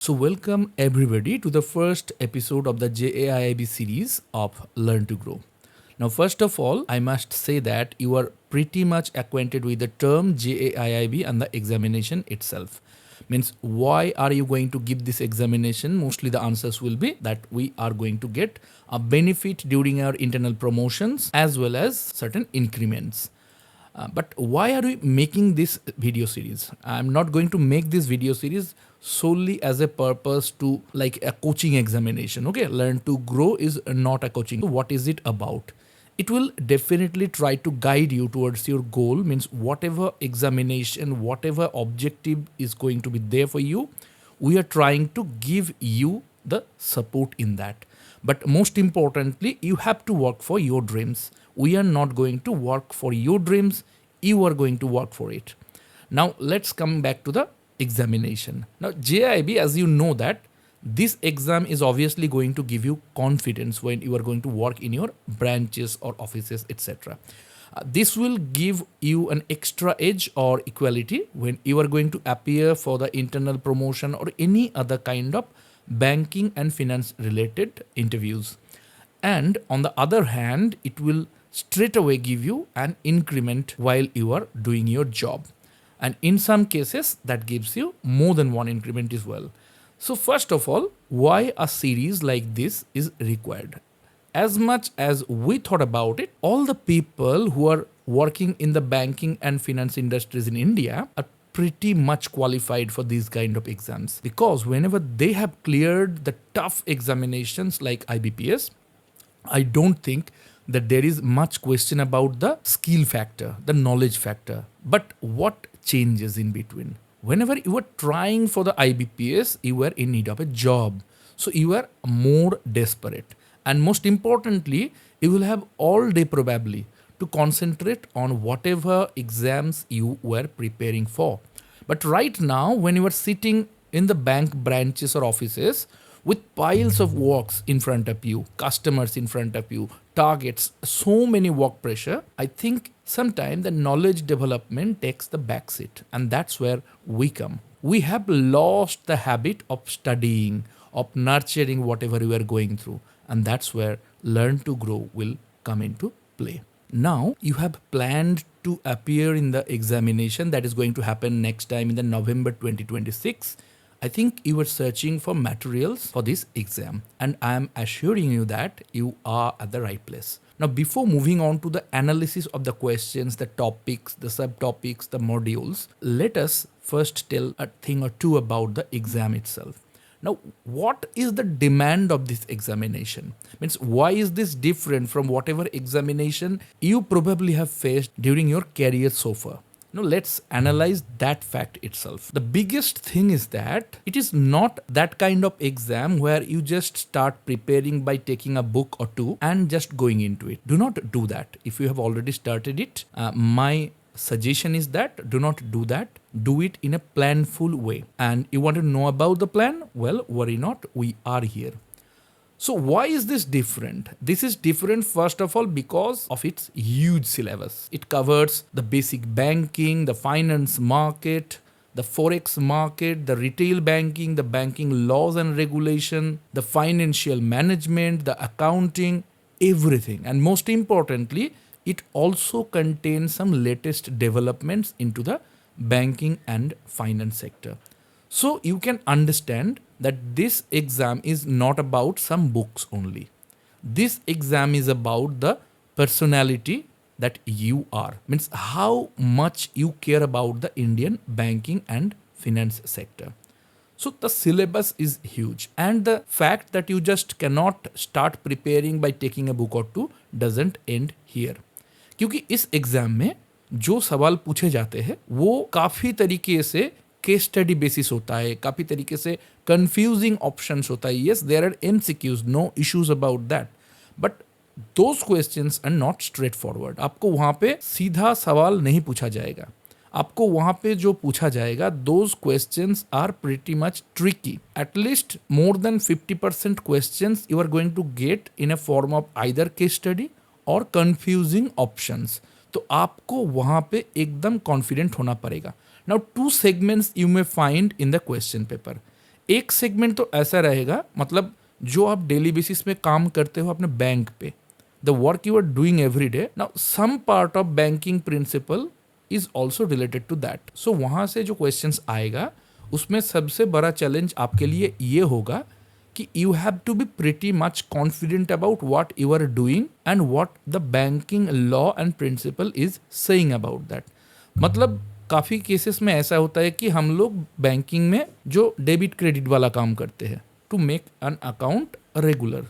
So, welcome everybody to the first episode of the JAIIB series of Learn to Grow. Now, first of all, I must say that you are pretty much acquainted with the term JAIIB and the examination itself. Means, why are you going to give this examination? Mostly the answers will be that we are going to get a benefit during our internal promotions as well as certain increments. But why are we making this video series? I'm not going to make this video series solely as a purpose to like a coaching examination. Okay, Learn to Grow is not a coaching. So what is it about? It will definitely try to guide you towards your goal, means whatever examination, whatever objective is going to be there for you, we are trying to give you the support in that. But most importantly, you have to work for your dreams. We are not going to work for your dreams, you are going to work for it. Now, let's come back to the examination. Now, JIB, as you know, that this exam is obviously going to give you confidence when you are going to work in your branches or offices, etc. This will give you an extra edge or equality when you are going to appear for the internal promotion or any other kind of banking and finance related interviews. And on the other hand, it will straight away give you an increment while you are doing your job. And in some cases, that gives you more than one increment as well. So, first of all, why a series like this is required? As much as we thought about it, all the people who are working in the banking and finance industries in India are pretty much qualified for these kind of exams, because whenever they have cleared the tough examinations like IBPS, I don't think that there is much question about the skill factor, the knowledge factor. But what changes in between? Whenever you were trying for the IBPS, you were in need of a job. So you were more desperate. And most importantly, you will have all day probably to concentrate on whatever exams you were preparing for. But right now, when you are sitting in the bank branches or offices with piles of works in front of you, customers in front of you, targets, so many work pressure, I think sometimes the knowledge development takes the backseat. And that's where we come. We have lost the habit of studying, of nurturing whatever we are going through. And that's where Learn to Grow will come into play. Now, you have planned to appear in the examination that is going to happen next time in the November 2026. I think you were searching for materials for this exam, and I am assuring you that you are at the right place. Now, before moving on to the analysis of the questions, the topics, the subtopics, the modules, let us first tell a thing or two about the exam itself. Now, what is the demand of this examination? Means, why is this different from whatever examination you probably have faced during your career so far? Now, let's analyze that fact itself. The biggest thing is that it is not that kind of exam where you just start preparing by taking a book or two and just going into it. Do not do that. If you have already started it, my suggestion is that do not do that. Do it in a planful way. And you want to know about the plan? Well, worry not, we are here. So why is this different? This is different first of all because of its huge syllabus. It covers the basic banking, the finance market, the forex market, the retail banking, the banking laws and regulation, the financial management, the accounting, everything. And most importantly, it also contains some latest developments into the banking and finance sector. So you can understand that this exam is not about some books only. This exam is about the personality that you are. Means how much you care about the Indian banking and finance sector. So the syllabus is huge, and the fact that you just cannot start preparing by taking a book or two doesn't end here. क्योंकि इस exam में जो सवाल पूछे जाते हैं वो काफ़ी तरीके से केस स्टडी बेसिस होता है, काफ़ी तरीके से कंफ्यूजिंग ऑप्शंस होता है. Yes, there are MCQs, no issues about that, but those questions are not straight forward. आपको वहाँ पे सीधा सवाल नहीं पूछा जाएगा. आपको वहाँ पे जो पूछा जाएगा those questions are pretty much tricky. At least more than 50% questions you are going to get in a form of either case study और कंफ्यूजिंग ऑप्शंस. तो आपको वहाँ पे एकदम कॉन्फिडेंट होना पड़ेगा. Now 2 segments you may find in the question paper. एक segment तो ऐसा रहेगा, मतलब जो आप डेली बेसिस में काम करते हो अपने बैंक पे, the work you are doing every day. Now some part of banking principle is also related to that. So वहाँ से जो क्वेश्चंस आएगा उसमें सबसे बड़ा चैलेंज आपके लिए ये होगा कि you have to be pretty much confident about what you are doing and what the banking law and principle is saying about that. मतलब काफ़ी केसेस में ऐसा होता है कि हम लोग बैंकिंग में जो डेबिट क्रेडिट वाला काम करते हैं to make an account regular,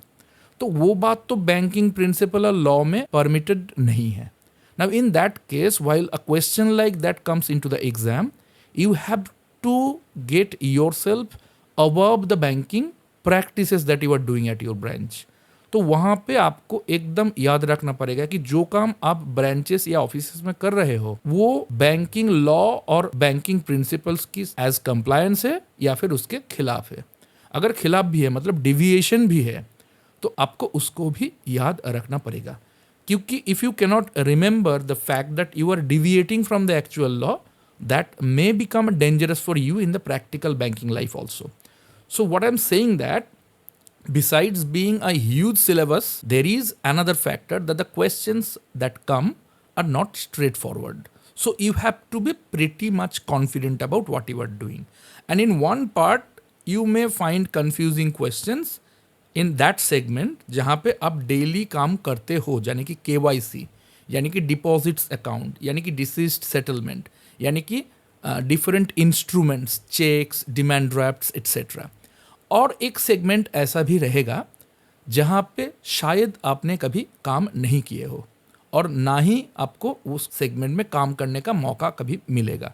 तो वो बात तो बैंकिंग प्रिंसिपल और लॉ में परमिटेड नहीं है. Now in that case while a question like that comes into the exam, you have to get yourself above the banking practices that you are doing at your branch. तो वहाँ पे आपको एकदम याद रखना पड़ेगा कि जो काम आप ब्रांचेस या ऑफिसेस में कर रहे हो वो बैंकिंग लॉ और बैंकिंग प्रिंसिपल्स की एज कंप्लायंस है या फिर उसके खिलाफ है. अगर खिलाफ भी है मतलब डिविएशन भी है तो आपको उसको भी याद रखना पड़ेगा, क्योंकि if you cannot remember the fact that you are deviating from the actual law, that may become dangerous for you in the practical banking life also. So what I'm saying that besides being a huge syllabus, there is another factor that the questions that come are not straightforward. So you have to be pretty much confident about what you are doing. And in one part, you may find confusing questions in that segment जहाँ पे आप daily काम करते हो, यानी कि KYC, यानी कि डिपॉजिट्स अकाउंट, यानी कि डिसीज्ड सेटलमेंट, यानी कि different instruments, cheques, demand drafts etcetera. और एक सेगमेंट ऐसा भी रहेगा जहाँ पे शायद आपने कभी काम नहीं किए हो और ना ही आपको उस सेगमेंट में काम करने का मौका कभी मिलेगा.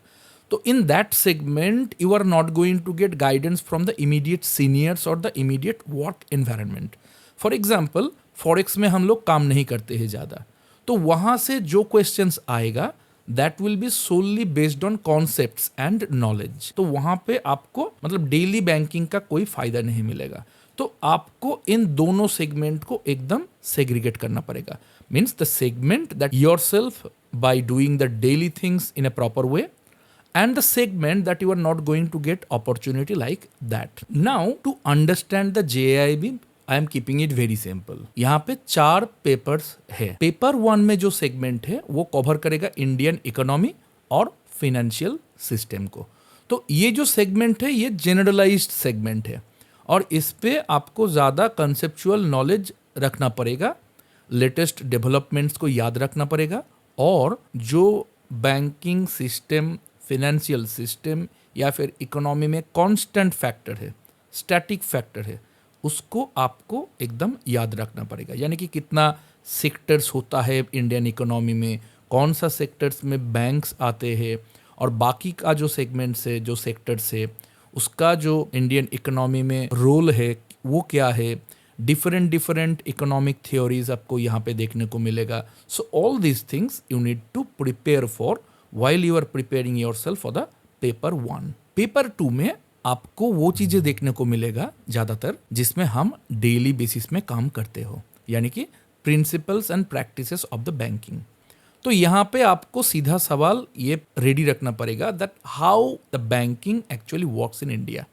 तो in that segment you are not going to get guidance from the immediate seniors और the immediate work environment. For example forex में हम लोग काम नहीं करते हैं ज़्यादा, तो वहाँ से जो क्वेश्चंस आएगा that will be solely based on concepts and knowledge. तो वहाँ पे आपको मतलब डेली बैंकिंग का कोई फायदा नहीं मिलेगा. तो आपको इन दोनों सेगमेंट को एकदम सेग्रीगेट करना पड़ेगा. Means the segment that yourself by doing the daily things in a proper way and the segment that you are not going to get opportunity like that. Now to understand the JIB, I am keeping it very simple. यहाँ पे 4 papers है. Paper 1 में जो segment है वो cover करेगा Indian economy और financial system को. तो ये जो सेगमेंट है ये जनरलाइज्ड सेगमेंट है और इस पे आपको ज़्यादा कंसेप्चुअल नॉलेज रखना पड़ेगा, लेटेस्ट डेवलपमेंट्स को याद रखना पड़ेगा और जो बैंकिंग सिस्टम, फिनेंशियल सिस्टम या फिर इकोनॉमी में कांस्टेंट फैक्टर है, स्टैटिक फैक्टर है, उसको आपको एकदम याद रखना पड़ेगा. यानी कि कितना सेक्टर्स होता है इंडियन इकोनॉमी में, कौन सा सेक्टर्स में बैंक्स आते हैं और बाकी का जो सेगमेंट्स है, जो सेक्टर्स है, उसका जो इंडियन इकोनॉमी में रोल है वो क्या है. डिफरेंट इकोनॉमिक थ्योरीज आपको यहाँ पे देखने को मिलेगा. So all these things you need to prepare for while you are preparing yourself for the paper 1. Paper 2 में आपको वो चीज़ें देखने को मिलेगा ज़्यादातर जिसमें हम डेली बेसिस में काम करते हो, यानी कि principles and practices of the banking. तो यहाँ पे आपको सीधा सवाल ये रेडी रखना पड़ेगा that how the banking actually works in India.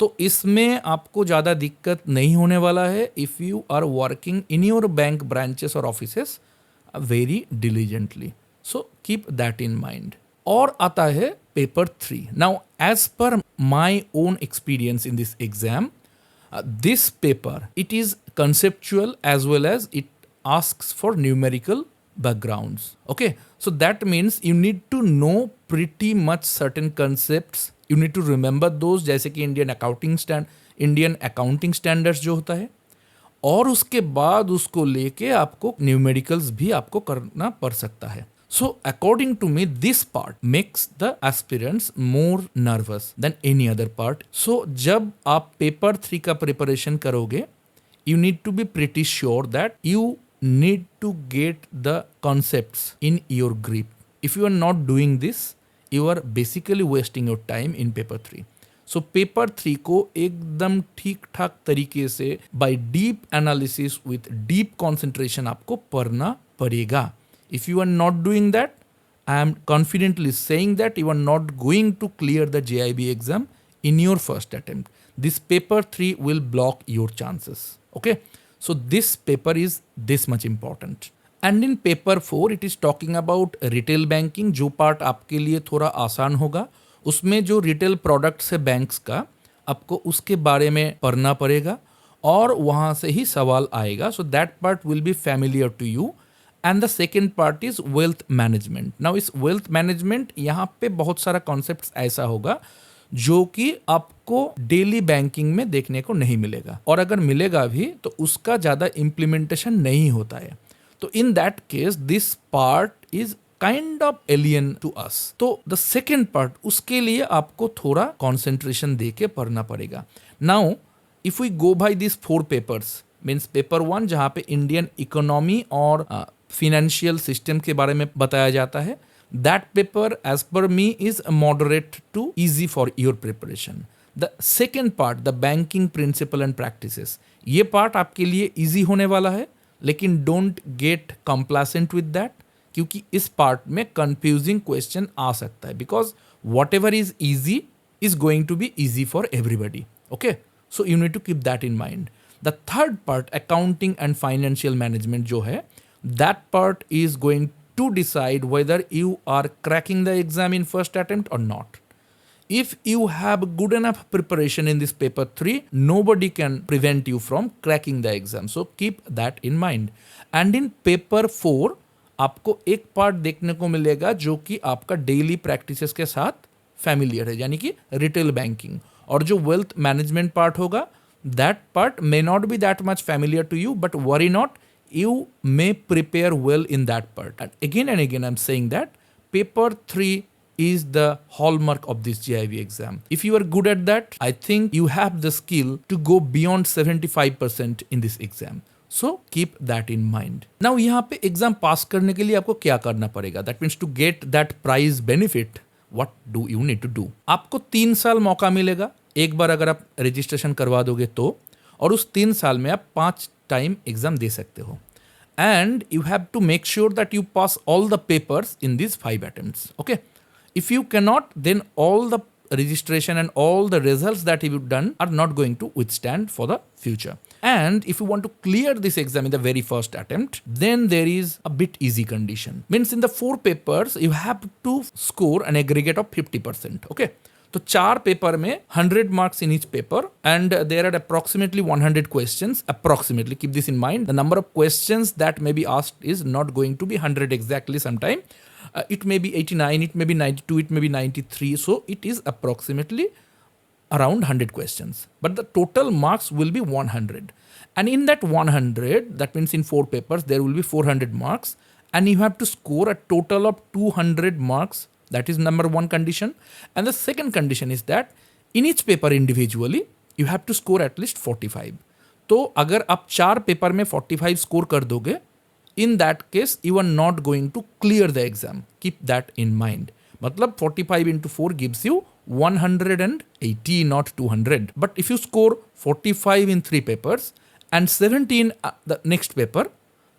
तो इसमें आपको ज़्यादा दिक्कत नहीं होने वाला है if you are working in your bank branches और offices very diligently. So keep that in mind. और आता है paper 3. Now as per my own experience in this exam, this paper it is conceptual as well as it asks for numerical backgrounds. Okay, so that means you need to know pretty much certain concepts. You need to remember those, जैसे कि Indian accounting standards जो होता है और उसके बाद उसको लेके आपको न्यूमेरिकल्स भी आपको करना पड़ सकता है. So according to me, this part makes the aspirants more nervous than any other part. So जब आप पेपर 3 का प्रिपरेशन करोगे, you need to be pretty sure that you need to get the concepts in your grip. If you are not doing this, you are basically wasting your time in paper 3. So paper 3 को एकदम ठीक ठाक तरीके से by deep analysis with deep concentration आपको पढ़ना पड़ेगा. If you are not doing that, I am confidently saying that you are not going to clear the JIB exam in your first attempt. This paper 3 will block your chances. Okay, so this paper is this much important. And in paper 4 it is talking about retail banking, जो part आपके लिए थोड़ा आसान होगा. उसमें जो retail products है banks का, आपको उसके बारे में पढ़ना पड़ेगा और वहाँ से ही सवाल आएगा. So that part will be familiar to you. And the second part is wealth management. Now इस वेल्थ मैनेजमेंट यहाँ पे बहुत सारा कॉन्सेप्ट ऐसा होगा जो कि आपको डेली बैंकिंग में देखने को नहीं मिलेगा, और अगर मिलेगा भी तो उसका ज़्यादा इम्प्लीमेंटेशन नहीं होता है. तो in that case this part is kind of alien to us. तो द सेकेंड पार्ट, उसके लिए आपको थोड़ा कॉन्सेंट्रेशन दे के पढ़ना पड़ेगा. Now if we go by this 4 papers, means paper 1 जहाँ पे इंडियन इकोनॉमी और फिनेंशियल सिस्टम के बारे में बताया जाता है, that paper as per me is moderate to easy for your preparation. The second part, the banking principle and practices, ये पार्ट आपके लिए ईजी होने वाला है, लेकिन don't get complacent with that, क्योंकि इस पार्ट में कंफ्यूजिंग क्वेश्चन आ सकता है. Because whatever is easy is going to be easy for everybody. Okay, so you need to keep that in mind. The third part, accounting and financial management जो है, that part is going to decide whether you are cracking the exam in first attempt और not. If you have good enough preparation in this paper 3, nobody can prevent you from cracking the exam. So keep that in mind. And in paper 4, आपको एक part देखने को मिलेगा जो कि आपका daily practices के साथ फैमिलियर है, यानी कि रिटेल बैंकिंग. और जो वेल्थ मैनेजमेंट पार्ट होगा, that part may not be that much familiar to you, but worry not, you may prepare well in that part. And again I'm saying that paper 3 is the hallmark of this JIB exam. If you are good at that, I think you have the skill to go beyond 75% in this exam. So keep that in mind. Now यहाँ पे exam पास करने के लिए आपको क्या करना पड़ेगा? That means to get that prize benefit, what do you need to do? आपको 3 साल मौका मिलेगा एक बार अगर आप रजिस्ट्रेशन करवा दोगे तो, और उस 3 साल में आप 5 टाइम एग्जाम दे सकते हो. And you have to make sure that you pass all the papers in these 5 attempts. Okay. If you cannot, then all the registration and all the results that you've done are not going to withstand for the future. And if you want to clear this exam in the very first attempt, then there is a bit easy condition. Means in the 4 papers, you have to score an aggregate of 50%. Okay. तो 4 paper में 100 marks in each paper, and there are approximately 100 questions. Approximately, keep this in mind. The number of questions that may be asked is not going to be 100 exactly sometime. It may be 89, it may be 92, it may be 93. So it is approximately around 100 questions. But the total marks will be 100. And in that 100, that means in 4 papers, there will be 400 marks. And you have to score a total of 200 marks. That is number 1 condition. And the second condition is that in each paper individually, you have to score at least 45. तो अगर आप 4 paper में 45 score कर दोगे, in that case you are not going to clear the exam. Keep that in mind. मतलब 45 into 4 gives you 180, not 200. But if you score 45 in 3 papers and 17 the next paper,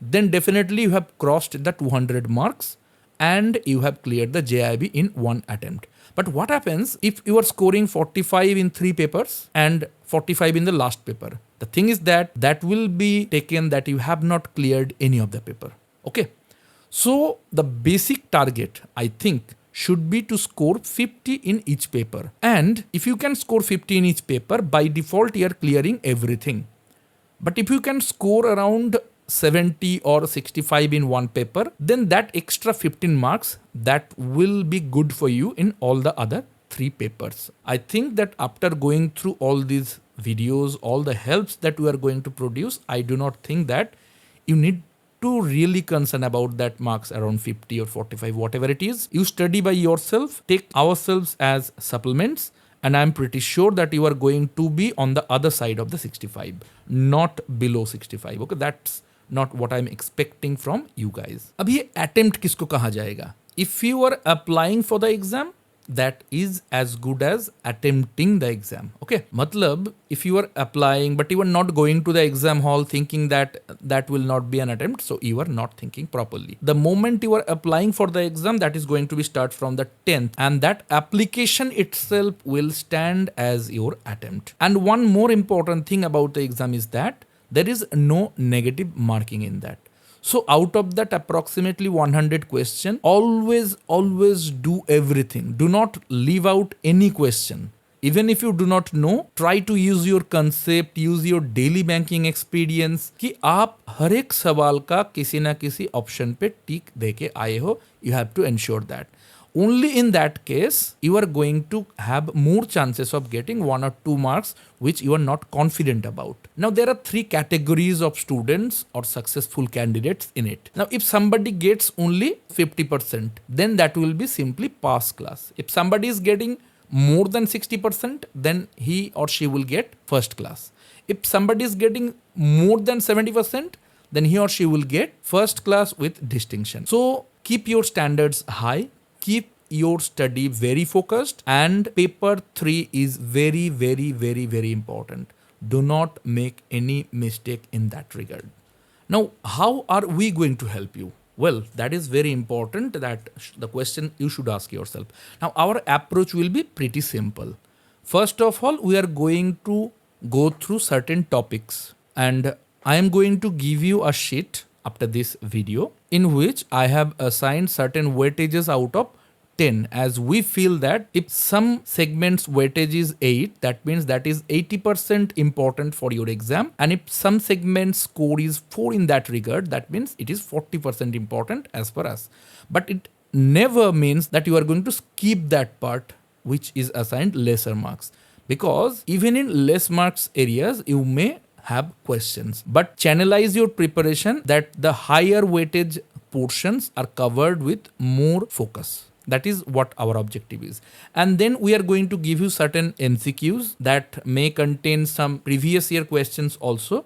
then definitely you have crossed the 200 marks and you have cleared the JIB in 1 attempt. But what happens if you are scoring 45 in 3 papers and 45 in the last paper? The thing is that will be taken that you have not cleared any of the paper. Okay. So the basic target, I think, should be to score 50 in each paper. And if you can score 50 in each paper, by default you are clearing everything. But if you can score around 70 or 65 in 1 paper, then that extra 15 marks, that will be good for you in all the other 3 papers. I think that after going through all these videos, all the helps that we are going to produce, I do not think that you need to really concern about that marks around 50 or 45, whatever it is. You study by yourself, take ourselves as supplements, and I'm pretty sure that you are going to be on the other side of the 65, not below 65. Okay, that's not what I'm expecting from you guys. अब ये attempt किसको कहा जाएगा? If you are applying for the exam, that is as good as attempting the exam. Okay, matlab if you are applying but you are not going to the exam hall thinking that that will not be an attempt, so you are not thinking properly. The moment you are applying for the exam, that is going to be start from the 10th, and that application itself will stand as your attempt. And one more important thing about the exam is that there is no negative marking in that. So out of that approximately 100 question, always do everything. Do not leave out any question. Even if you do not know, try to use your concept, use your daily banking experience कि आप हर एक सवाल का किसी ना किसी option पे टिक दे के आए हो. You have to ensure that. Only in that case you are going to have more chances of getting 1 or 2 marks which you are not confident about. Now there are 3 categories of students or successful candidates in it. Now if somebody gets only 50%, then that will be simply pass class. If somebody is getting more than 60%, then he or she will get first class. If somebody is getting more than 70%, then he or she will get first class with distinction. So keep your standards high, keep your study very focused, and paper 3 is very important. Do not make any mistake in that regard. Now how are we going to help you? Well, that is very important, that the question you should ask yourself. Now our approach will be pretty simple. First of all, we are going to go through certain topics, and I am going to give you a sheet after this video in which I have assigned certain weightages out of 10, as we feel that if some segments weightage is 8, that means that is 80% important for your exam, and if some segments score is 4 in that regard, that means it is 40% important as per us. But it never means that you are going to skip that part which is assigned lesser marks, because even in less marks areas you may have questions, but channelize your preparation that the higher weightage portions are covered with more focus. That is what our objective is. And then we are going to give you certain MCQs that may contain some previous year questions also.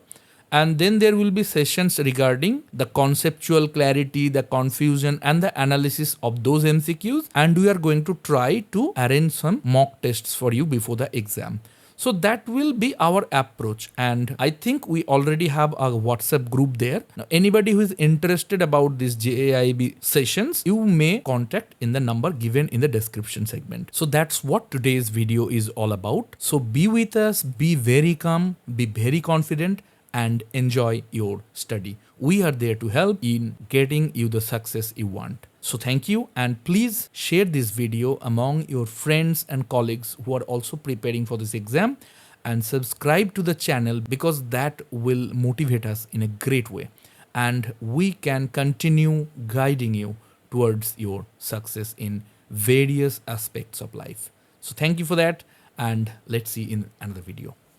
And then there will be sessions regarding the conceptual clarity, the confusion, and the analysis of those MCQs. And we are going to try to arrange some mock tests for you before the exam. So that will be our approach, and I think we already have a WhatsApp group there. Now, anybody who is interested about these JAIB sessions, you may contact in the number given in the description segment. So that's what today's video is all about. So be with us, be very calm, be very confident, and enjoy your study. We are there to help in getting you the success you want. So thank you, and please share this video among your friends and colleagues who are also preparing for this exam, and subscribe to the channel because that will motivate us in a great way, and we can continue guiding you towards your success in various aspects of life. So thank you for that, and let's see in another video.